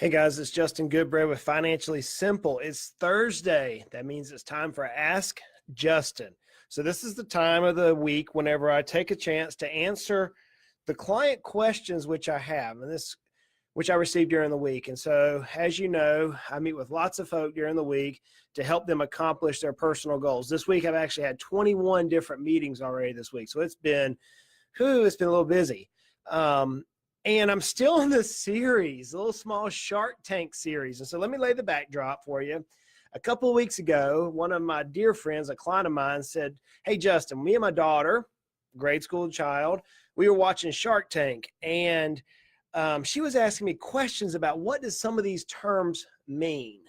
Hey guys, it's Justin Goodbread with Financially Simple. It's Thursday. That means it's time for Ask Justin. So this is the time of the week whenever I take a chance to answer the client questions which I have, and which I received during the week. And so, as you know, I meet with lots of folk during the week to help them accomplish their personal goals. This week, I've actually had 21 different meetings already this week. So it's been a little busy. And I'm still in this series, a little small Shark Tank series. And so let me lay the backdrop for you. A couple of weeks ago, one of my dear friends, a client of mine, said, "Hey, Justin, me and my daughter, grade school child, we were watching Shark Tank. And she was asking me questions about what does some of these terms mean?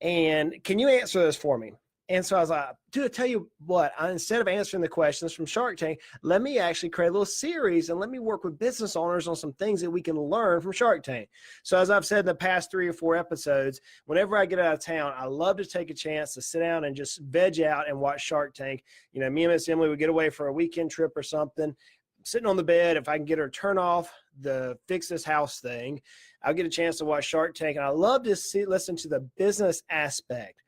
And can you answer this for me?" And so I was like, dude, I tell you what, instead of answering the questions from Shark Tank, let me actually create a little series and let me work with business owners on some things that we can learn from Shark Tank. So as I've said in the past 3 or 4 episodes, whenever I get out of town, I love to take a chance to sit down and just veg out and watch Shark Tank. You know, me and Miss Emily would get away for a weekend trip or something. Sitting on the bed, if I can get her to turn off the fix this house thing, I'll get a chance to watch Shark Tank. And I love to listen to the business aspect.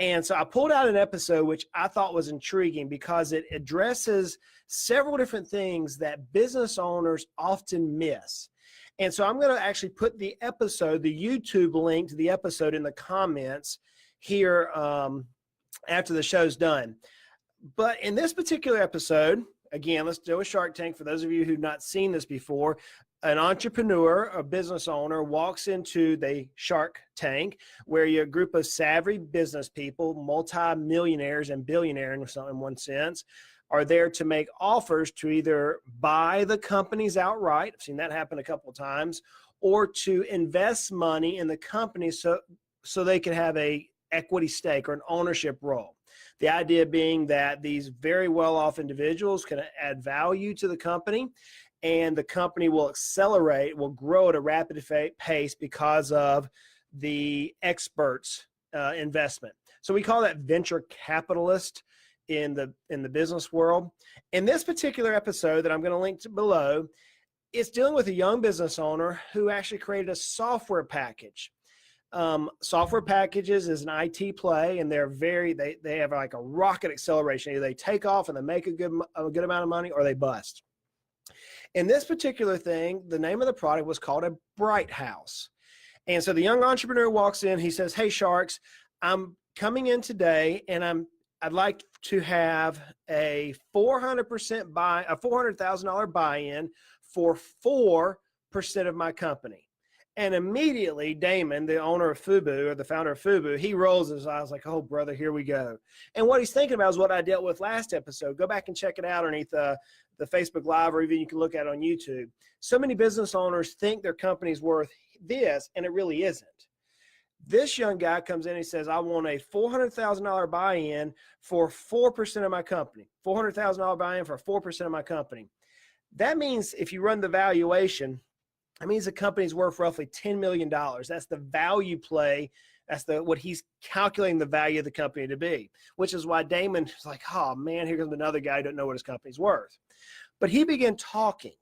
And so I pulled out an episode which I thought was intriguing because it addresses several different things that business owners often miss. And so I'm going to actually put the episode, the YouTube link to the episode, in the comments here after the show's done. But in this particular episode, again, let's do a Shark Tank. For those of you who've not seen this before, an entrepreneur, a business owner, walks into the Shark Tank where you're a group of savvy business people, multi-millionaires and billionaires in one sense, are there to make offers to either buy the companies outright. I've seen that happen a couple of times, or to invest money in the company so they can have a equity stake or an ownership role. The idea being that these very well-off individuals can add value to the company, and the company will accelerate, will grow at a rapid pace because of the experts' investment. So we call that venture capitalist in the business world. In this particular episode that I'm going to link to below, it's dealing with a young business owner who actually created a software package. Software packages is an IT play, and they have like a rocket acceleration. Either they take off and they make a good amount of money, or they bust. In this particular thing, the name of the product was called a Bright House. And so the young entrepreneur walks in, he says, "Hey Sharks, I'm coming in today and I'd like to have a $400,000 buy-in for 4% of my company." And immediately Damon, the owner of FUBU, or the founder of FUBU, he rolls his eyes like, "Oh brother, here we go." And what he's thinking about is what I dealt with last episode. Go back and check it out underneath the Facebook Live, or even you can look at it on YouTube. So many business owners think their company's worth this, and it really isn't. This young guy comes in and he says, "I want a $400,000 buy-in for 4% of my company. $400,000 buy-in for 4% of my company." That means if you run the valuation, that means the company's worth roughly $10 million. That's the value play. That's what he's calculating the value of the company to be, which is why Damon is like, "Oh man, here comes another guy who doesn't know what his company's worth." But he began talking.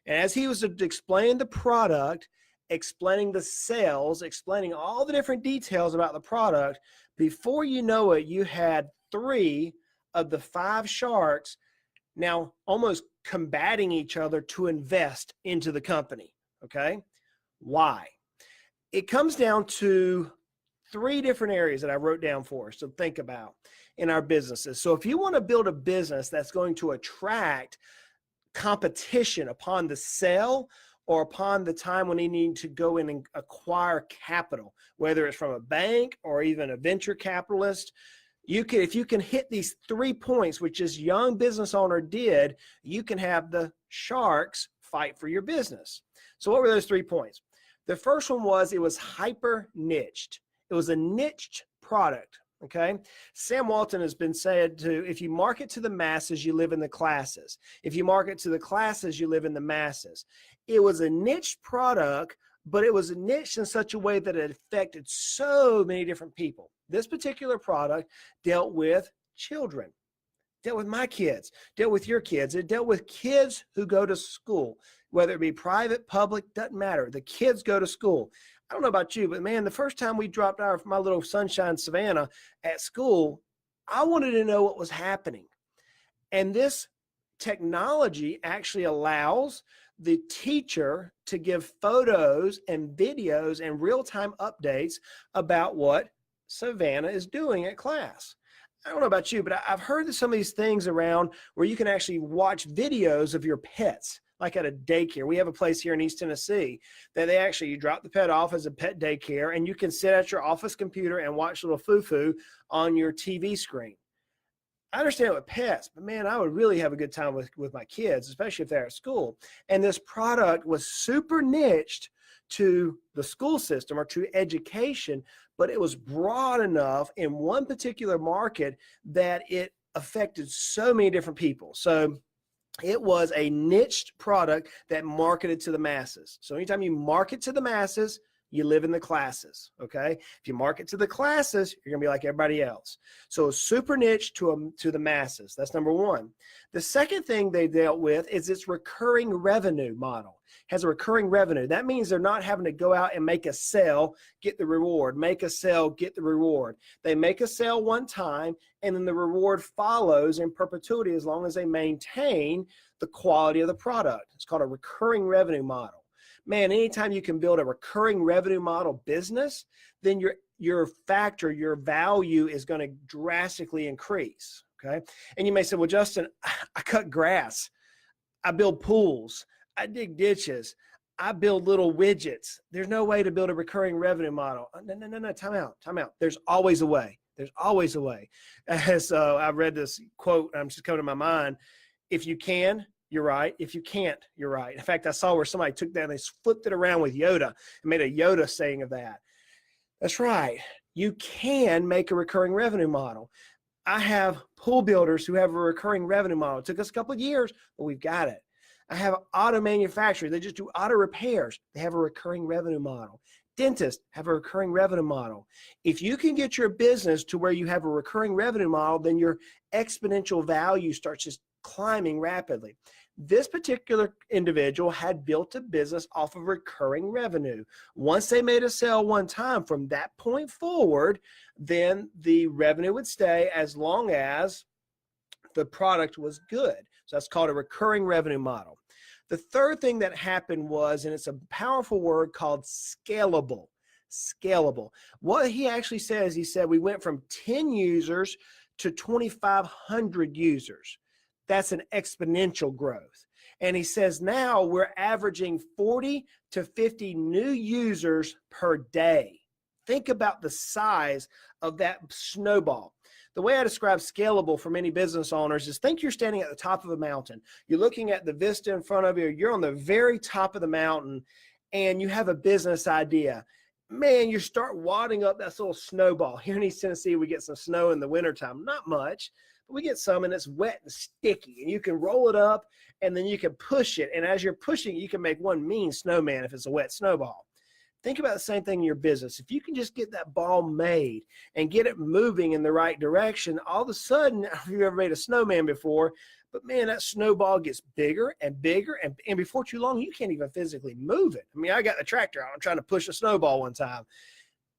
And as he was explaining the product, explaining the sales, explaining all the different details about the product, before you know it, you had 3 of the 5 sharks now almost combating each other to invest into the company. Okay? Why? It comes down to 3 different areas that I wrote down for us to think about in our businesses. So if you want to build a business that's going to attract competition upon the sale or upon the time when you need to go in and acquire capital, whether it's from a bank or even a venture capitalist, if you can hit these 3 points, which this young business owner did, you can have the sharks fight for your business. So what were those 3 points? The first one was it was hyper niched. It was a niched product. Okay. Sam Walton has been said to, if you market to the masses, you live in the classes. If you market to the classes, you live in the masses. It was a niche product, but it was niched in such a way that it affected so many different people. This particular product dealt with children, dealt with my kids, dealt with your kids. It dealt with kids who go to school, whether it be private, public, doesn't matter. The kids go to school. I don't know about you, but man, the first time we dropped my little sunshine Savannah at school, I wanted to know what was happening. And this technology actually allows the teacher to give photos and videos and real-time updates about what Savannah is doing at class. I don't know about you, but I've heard of some of these things around where you can actually watch videos of your pets, like at a daycare. We have a place here in East Tennessee that you drop the pet off as a pet daycare, and you can sit at your office computer and watch little foo-foo on your TV screen. I understand with pets, but man, I would really have a good time with my kids, especially if they're at school. And this product was super niched to the school system or to education, but it was broad enough in one particular market that it affected so many different people. So it was a niched product that marketed to the masses. So anytime you market to the masses, you live in the classes, okay? If you market to the classes, you're gonna be like everybody else. So it's super niche to the masses. That's number one. The second thing they dealt with is its recurring revenue model. It has a recurring revenue. That means they're not having to go out and make a sale, get the reward, make a sale, get the reward. They make a sale one time, and then the reward follows in perpetuity as long as they maintain the quality of the product. It's called a recurring revenue model. Man, anytime you can build a recurring revenue model business, then your value is going to drastically increase, okay? And you may say, well, Justin, I cut grass, I build pools, I dig ditches, I build little widgets. There's no way to build a recurring revenue model. No, time out. There's always a way. There's always a way. So I read this quote, I'm just coming to my mind. If you can, you're right. If you can't, you're right. In fact, I saw where somebody took that and they flipped it around with Yoda and made a Yoda saying of that. That's right. You can make a recurring revenue model. I have pool builders who have a recurring revenue model. It took us a couple of years, but we've got it. I have auto manufacturers. They just do auto repairs. They have a recurring revenue model. Dentists have a recurring revenue model. If you can get your business to where you have a recurring revenue model, then your exponential value starts just climbing rapidly. This particular individual had built a business off of recurring revenue. Once they made a sale one time, from that point forward, then the revenue would stay as long as the product was good. So that's called a recurring revenue model. The third thing that happened was, and it's a powerful word called scalable. Scalable. What he actually says, he said we went from 10 users to 2,500 users. That's an exponential growth. And he says now we're averaging 40 to 50 new users per day. Think about the size of that snowball. The way I describe scalable for many business owners is, think you're standing at the top of a mountain. You're looking at the vista in front of you. You're on the very top of the mountain and you have a business idea. Man, you start wadding up that little snowball. Here in East Tennessee, we get some snow in the wintertime. Not much. We get some and it's wet and sticky, and you can roll it up and then you can push it. And as you're pushing, you can make one mean snowman if it's a wet snowball. Think about the same thing in your business. If you can just get that ball made and get it moving in the right direction, all of a sudden, if you've ever made a snowman before, but man, that snowball gets bigger and bigger, and before too long, you can't even physically move it. I mean, I got the tractor out. I'm trying to push a snowball one time.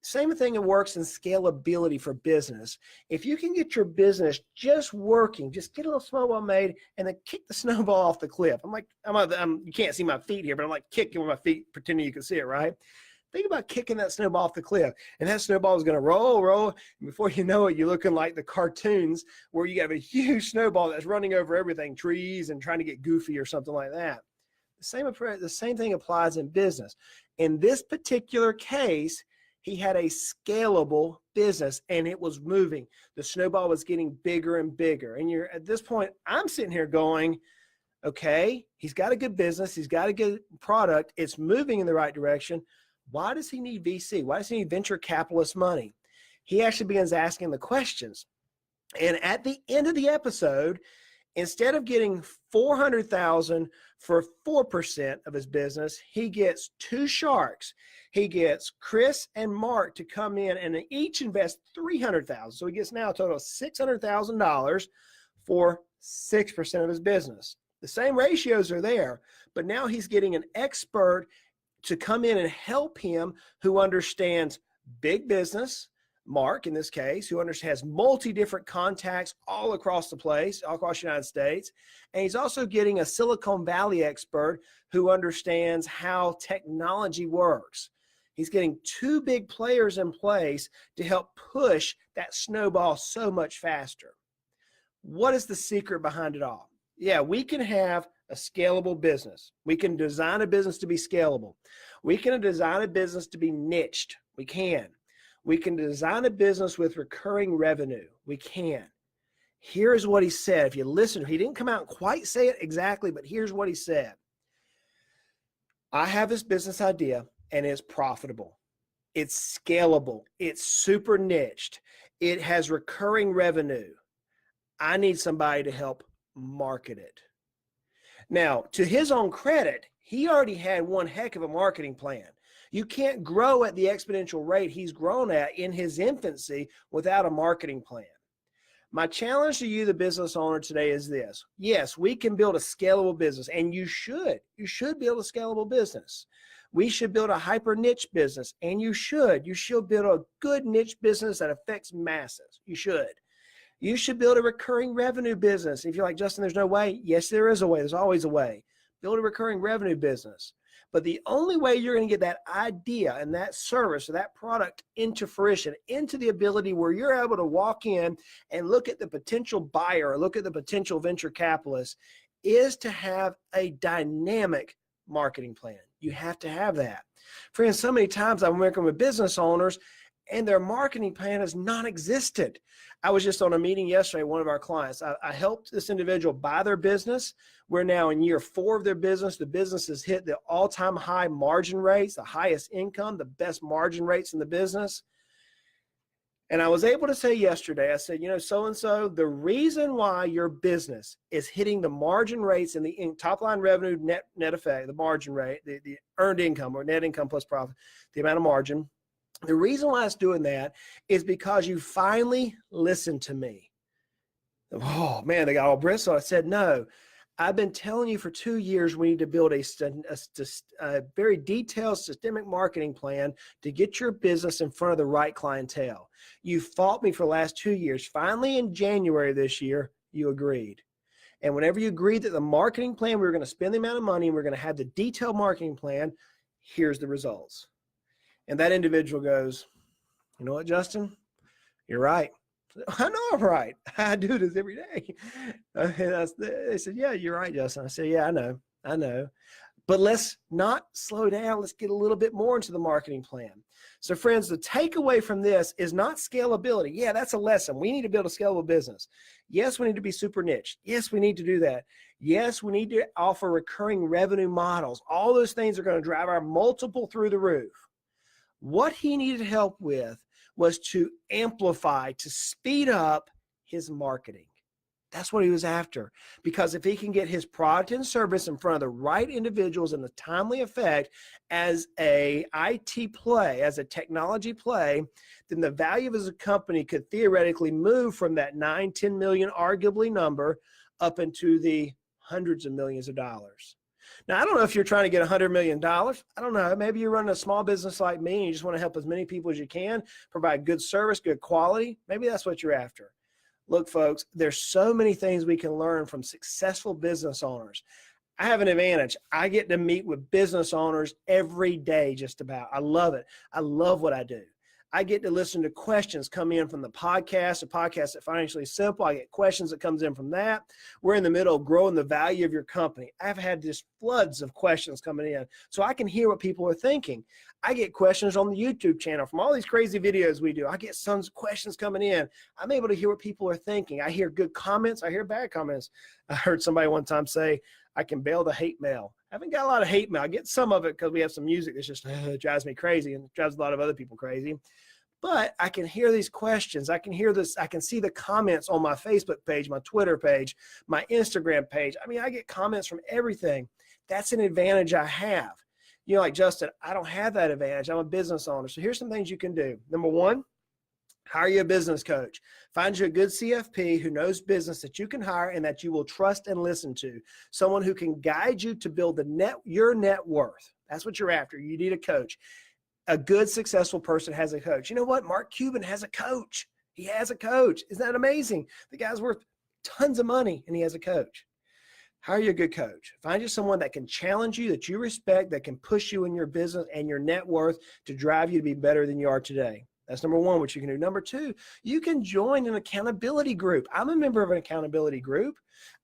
Same thing that works in scalability for business. If you can get your business just working, just get a little snowball made and then kick the snowball off the cliff. You can't see my feet here, but I'm like kicking with my feet, pretending you can see it, right? Think about kicking that snowball off the cliff, and that snowball is going to roll, and before you know it, you're looking like the cartoons where you have a huge snowball that's running over everything, trees, and trying to get goofy or something like that. The same thing applies in business. In this particular case, he had a scalable business and it was moving. The snowball was getting bigger and bigger. And at this point, I'm sitting here going, okay, he's got a good business. He's got a good product. It's moving in the right direction. Why does he need VC? Why does he need venture capitalist money? He actually begins asking the questions. And at the end of the episode, instead of getting $400,000 for 4% of his business, he gets two sharks. He gets Chris and Mark to come in and each invest $300,000. So he gets now a total of $600,000 for 6% of his business. The same ratios are there, but now he's getting an expert to come in and help him, who understands big business, Mark in this case, who has multi-different contacts all across the place, all across the United States. And he's also getting a Silicon Valley expert who understands how technology works. He's getting two big players in place to help push that snowball so much faster. What is the secret behind it all? Yeah, we can have a scalable business. We can design a business to be scalable. We can design a business to be niched. We can. We can design a business with recurring revenue. We can. Here's what he said. If you listen, he didn't come out and quite say it exactly, but here's what he said. I have this business idea and it's profitable. It's scalable. It's super niched. It has recurring revenue. I need somebody to help market it. Now, to his own credit, he already had one heck of a marketing plan. You can't grow at the exponential rate he's grown at in his infancy without a marketing plan. My challenge to you, the business owner, today is this. Yes, we can build a scalable business, and you should. You should build a scalable business. We should build a hyper niche business, and you should. You should build a good niche business that affects masses. You should. You should build a recurring revenue business. If you're like, Justin, there's no way. Yes, there is a way. There's always a way. Build a recurring revenue business. But the only way you're going to get that idea and that service or that product into fruition, into the ability where you're able to walk in and look at the potential buyer or look at the potential venture capitalist, is to have a dynamic marketing plan. You have to have that. Friends, so many times I'm working with business owners and their marketing plan is non-existent. I was just on a meeting yesterday, one of our clients. I helped this individual buy their business. We're now in year 4 of their business. The business has hit the all-time high margin rates, the highest income, the best margin rates in the business. And I was able to say yesterday, I said, you know, so-and-so, the reason why your business is hitting the margin rates and the top line revenue net effect, the margin rate, the earned income or net income plus profit, the amount of margin, the reason why it's doing that is because you finally listened to me. Oh, man, they got all bristled. I said, no, I've been telling you for 2 years we need to build a very detailed systemic marketing plan to get your business in front of the right clientele. You fought me for the last 2 years. Finally, in January of this year, you agreed. And whenever you agreed that the marketing plan, we were going to spend the amount of money and we're going to have the detailed marketing plan, here's the results. And that individual goes, you know what, Justin? You're right. I know I'm right. I do this every day. They said, yeah, you're right, Justin. I said, yeah, I know. But let's not slow down. Let's get a little bit more into the marketing plan. So friends, the takeaway from this is not scalability. Yeah, that's a lesson. We need to build a scalable business. Yes, we need to be super niche. Yes, we need to do that. Yes, we need to offer recurring revenue models. All those things are going to drive our multiple through the roof. What he needed help with was to amplify, to speed up his marketing. That's what he was after. Because if he can get his product and service in front of the right individuals in a timely effect as a IT play, as a technology play, then the value of his company could theoretically move from that 9-10 million arguably number up into the hundreds of millions of dollars. Now, I don't know if you're trying to get $100 million. I don't know. Maybe you're running a small business like me and you just want to help as many people as you can, provide good service, good quality. Maybe that's what you're after. Look, folks, there's so many things we can learn from successful business owners. I have an advantage. I get to meet with business owners every day just about. I love it. I love what I do. I get to listen to questions come in from the podcast at Financially Simple. I get questions that comes in from that. We're in the middle of growing the value of your company. I've had just floods of questions coming in, so I can hear what people are thinking. I get questions on the YouTube channel from all these crazy videos we do. I get some questions coming in. I'm able to hear what people are thinking. I hear good comments. I hear bad comments. I heard somebody one time say, I can bail the hate mail. I haven't got a lot of hate mail. I get some of it because we have some music that's just drives me crazy and drives a lot of other people crazy. But I can hear these questions. I can hear this. I can see the comments on my Facebook page, my Twitter page, my Instagram page. I mean, I get comments from everything. That's an advantage I have. You know, like Justin, I don't have that advantage. I'm a business owner. So here's some things you can do. Number one, hire you a business coach. Find you a good CFP who knows business that you can hire and that you will trust and listen to. Someone who can guide you to build your net worth. That's what you're after. You need a coach. A good, successful person has a coach. You know what? Mark Cuban has a coach. He has a coach. Isn't that amazing? The guy's worth tons of money and he has a coach. Hire you a good coach. Find you someone that can challenge you, that you respect, that can push you in your business and your net worth to drive you to be better than you are today. That's number one, what you can do. Number two, you can join an accountability group. I'm a member of an accountability group.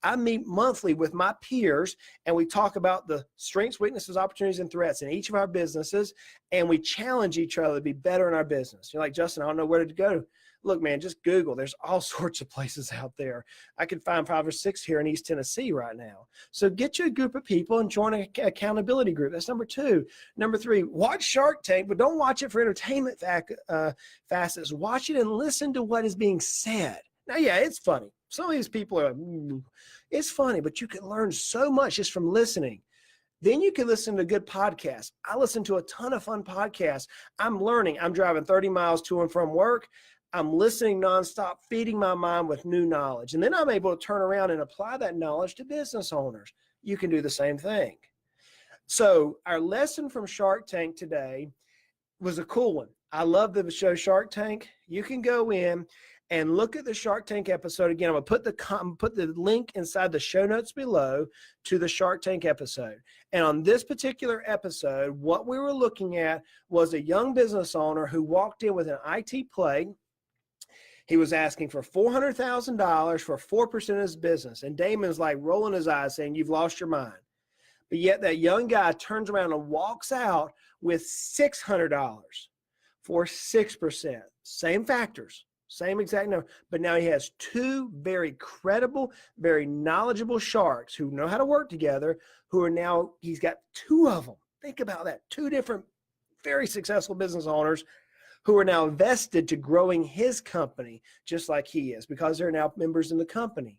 I meet monthly with my peers, and we talk about the strengths, weaknesses, opportunities, and threats in each of our businesses, and we challenge each other to be better in our business. You're like, Justin, I don't know where to go. Look, man, just Google. There's all sorts of places out there. I could find 5 or 6 here in East Tennessee right now. So get you a group of people and join an accountability group. That's number 2. Number 3, watch Shark Tank, but don't watch it for entertainment facets. Watch it and listen to what is being said. Now, yeah, it's funny. Some of these people are like, it's funny, but you can learn so much just from listening. Then you can listen to good podcasts. I listen to a ton of fun podcasts. I'm learning. I'm driving 30 miles to and from work. I'm listening nonstop, feeding my mind with new knowledge. And then I'm able to turn around and apply that knowledge to business owners. You can do the same thing. So our lesson from Shark Tank today was a cool one. I love the show Shark Tank. You can go in and look at the Shark Tank episode. Again, I'm going to put the link inside the show notes below to the Shark Tank episode. And on this particular episode, what we were looking at was a young business owner who walked in with an IT play. He was asking for $400,000 for 4% of his business. And Damon's like rolling his eyes saying, you've lost your mind. But yet that young guy turns around and walks out with $600 for 6%. Same factors, same exact number. But now he has 2 very credible, very knowledgeable sharks who know how to work together, who are now, he's got 2 of them. Think about that. 2 different, very successful business owners who are now vested to growing his company just like he is, because they're now members in the company.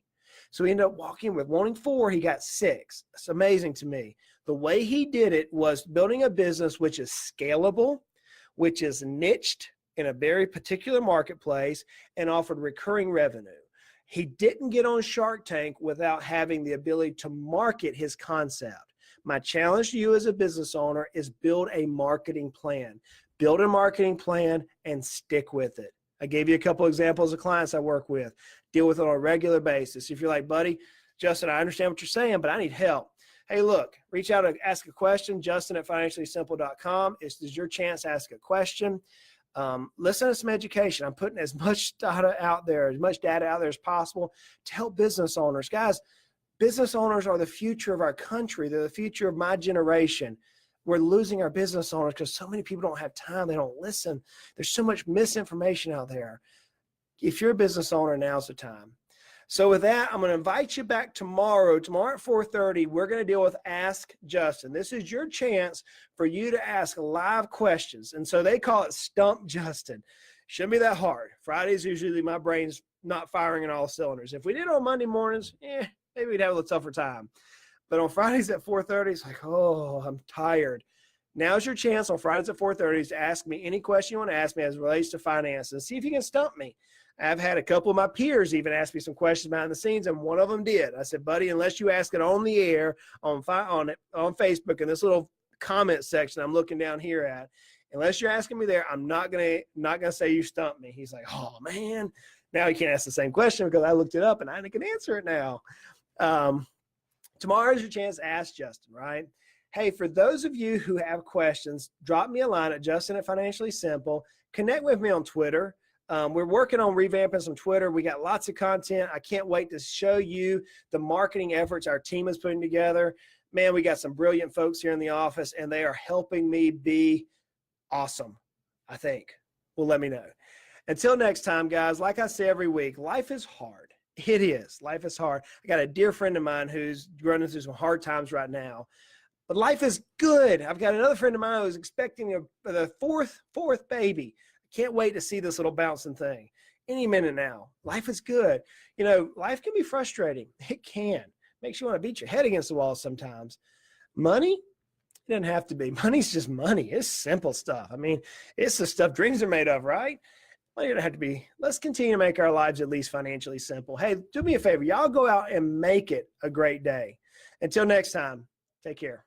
So he ended up walking with wanting 4, he got 6. It's amazing to me. The way he did it was building a business which is scalable, which is niched in a very particular marketplace and offered recurring revenue. He didn't get on Shark Tank without having the ability to market his concept. My challenge to you as a business owner is build a marketing plan. Build a marketing plan and stick with it. I gave you a couple examples of clients I work with. Deal with it on a regular basis. If you're like, buddy, Justin, I understand what you're saying, but I need help. Hey, look, reach out and ask a question, justin@financiallysimple.com. This is your chance to ask a question. Listen to some education. I'm putting as much data out there as possible to help business owners. Guys, business owners are the future of our country. They're the future of my generation. We're losing our business owners because so many people don't have time. They don't listen. There's so much misinformation out there. If you're a business owner, now's the time. So with that, I'm going to invite you back tomorrow. Tomorrow at 4:30, we're going to deal with Ask Justin. This is your chance for you to ask live questions. And so they call it Stump Justin. Shouldn't be that hard. Fridays, usually my brain's not firing on all cylinders. If we did it on Monday mornings, maybe we'd have a little tougher time. But on Fridays at 4:30, it's like, oh, I'm tired. Now's your chance on Fridays at 4:30 to ask me any question you want to ask me as it relates to finance and see if you can stump me. I've had a couple of my peers even ask me some questions behind the scenes, and one of them did. I said, buddy, unless you ask it on the air, on Facebook, in this little comment section I'm looking down here at, unless you're asking me there, I'm not gonna say you stumped me. He's like, oh, man. Now he can't ask the same question because I looked it up and I can answer it now. Tomorrow is your chance to ask Justin, right? Hey, for those of you who have questions, drop me a line at Justin@financiallysimple. Connect with me on Twitter. We're working on revamping some Twitter. We got lots of content. I can't wait to show you the marketing efforts our team is putting together. Man, we got some brilliant folks here in the office, and they are helping me be awesome, I think. Well, let me know. Until next time, guys, like I say every week, life is hard. It is. Life is hard. I got a dear friend of mine who's running through some hard times right now. But life is good. I've got another friend of mine who's expecting the fourth baby. I can't wait to see this little bouncing thing. Any minute now. Life is good. You know, life can be frustrating. It can. Makes you want to beat your head against the wall sometimes. Money? It doesn't have to be. Money's just money. It's simple stuff. I mean, it's the stuff dreams are made of, right? Money doesn't have to be. Let's continue to make our lives at least financially simple. Hey, do me a favor. Y'all go out and make it a great day. Until next time, take care.